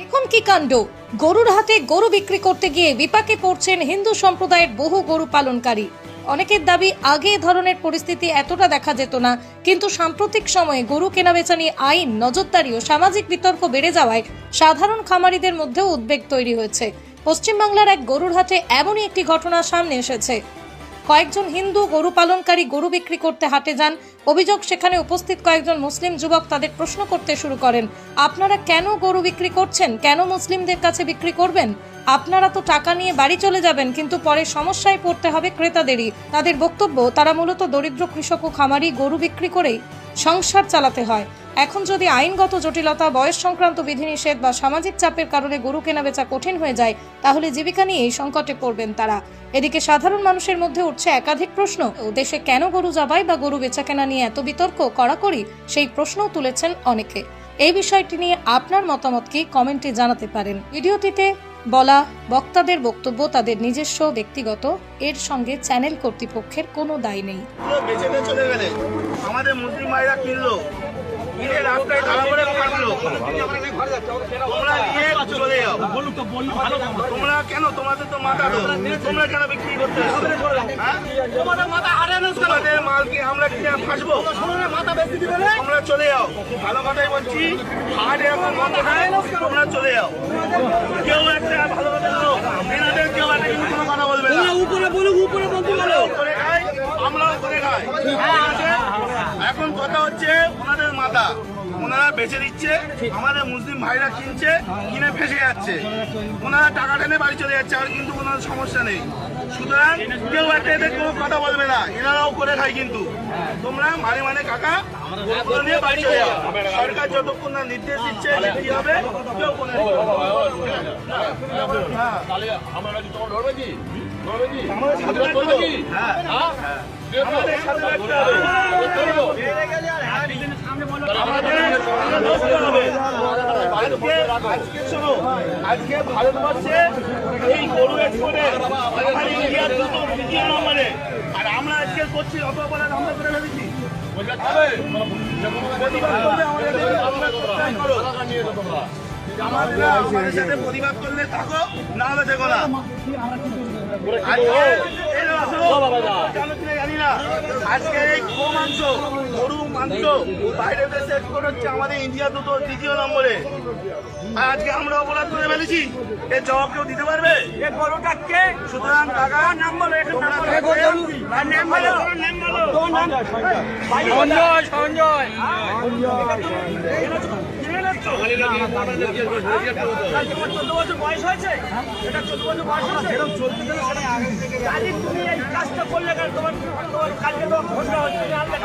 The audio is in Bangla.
এখন কি কাণ্ড! গরুর হাতে গরু বিক্রি করতে গিয়ে বিপাকে পড়ছেন হিন্দু সম্প্রদায়ের বহু গরু পালনকারী। অনেকের দাবি আগে এ ধরনের পরিস্থিতি এতটা দেখা যেত না, কিন্তু সাম্প্রতিক সময়ে গরু কেনাবেচা নিয়ে আইন, নজরদারি ও সামাজিক বিতর্ক বেড়ে যাওয়ায় সাধারণ খামারিদের মধ্যেও উদ্বেগ তৈরি হয়েছে। পশ্চিমবাংলার এক গরুর হাটে এমনই একটি ঘটনা সামনে এসেছে। কয়েকজন হিন্দু গরু পালনকারী গরু বিক্রি করতে হাটে যান। অভিযোগ, সেখানে উপস্থিত কয়েকজন মুসলিম যুবক তাদের প্রশ্ন করতে শুরু করেন, আপনারা কেন গরু বিক্রি করছেন? কেন মুসলিমদের কাছে বিক্রি করবেন? আপনারা তো টাকা নিয়ে বাড়ি চলে যাবেন, কিন্তু পরে সমস্যায় পড়তে হবে ক্রেতাদেরই। তাদের বক্তব্য, তারা মূলত দরিদ্র কৃষক ও খামারি, গরু বিক্রি করেই সংসার চালাতে হয়। এখন যদি আইনগত জটিলতা, বয়স সংক্রান্ত বিধিনিষেধ বা সামাজিক চাপের কারণে গরু কেনাবেচা কঠিন হয়ে যায়, তাহলে জীবিকা নিয়েই সংকটে পড়বেন তারা। এদিকে সাধারণ মানুষের মধ্যে উঠছে একাধিক প্রশ্ন। দেশে কেন গরু জবাই বা গরু বেচাকেনা নিয়ে এত বিতর্ক কড়াকড়ি, সেই প্রশ্নও তুলেছেন অনেকে। এই বিষয়টি নিয়ে আপনার মতামত কি, কমেন্টে জানাতে পারেন। ভিডিওটিতে বলা বক্তাদের বক্তব্য তাদের নিজস্ব ব্যক্তিগত, এর সঙ্গে চ্যানেল কর্তৃপক্ষের কোনো দায় নেই। আমাদের মুসলিম ভাইরা কিনলো, কিনে রাস্তায় তারা করে কাটলো, তোমরা নিয়ে চলে যাও। তোমরা কেন, তোমাদের তো মাথা তো, তোমরা কেন বিক্রি করতে? তোমাদের মাথা হারানো, তোমাদের মাল কি আমরা কিনে ফাঁসবো? তোমরা চলে যাও। ভালো কথাই বলছি, হাট এখন বন্ধ হয়, তোমরা চলে যাও। কেউ একটা ভালো কথা বলো, এনাদের কেউ একটা কিন্তু কোনো কথা বলবে না। উপরে বলুক, উপরে বলতে বলো, করে খাই, আমরাও করে খাই। এখন কথা হচ্ছে ওনাদের মাথা, ওনারা বেচে দিচ্ছে, আমাদের মুসলিম ভাইরা কিনছে, কিনে ফেসে যাচ্ছে, ওনারা টাকা টেনে বাড়ি চলে যাচ্ছে, আর কিন্তু ওনার সমস্যা নেই। সুতরাং কেউ একটা এদের কোনো কথা বলবে না, এনারাও করে খায়। কিন্তু তোমরা মানে কাকা নিয়ে বাড়ি চলে যাও। সরকার যতক্ষণ না নির্দেশ দিচ্ছে কি হবে, কেউ করে আজকে ভারতবর্ষে এই গরু এক্সপোর্টে দ্বিতীয় নম্বরে, আর আমরা আজকে করছি অত অপরাধ আমরা করে ফেলেছি। আমাদের সাথে প্রতিবাদ করলে থাকো, না হলে থেকো না। জানি না আজকে এই মাংস, গরু মাংস বাইরের দেশে এক্সপোর্ট হচ্ছে, আমাদের ইন্ডিয়া দ্বিতীয় নম্বরে। আর আজকে আমরা অপরাধ করে ফেলেছি, এর জবাব কেউ দিতে পারবে? সুতরাং টাকা নাম বলো, সঞ্জয় 14 বছর বয়স হয়েছে, এটা 14 বছর বয়স হয়েছে, তুমি এই কাজটা করলে কেন? তোমার কালকে তো ঘটনা হচ্ছে, আমরা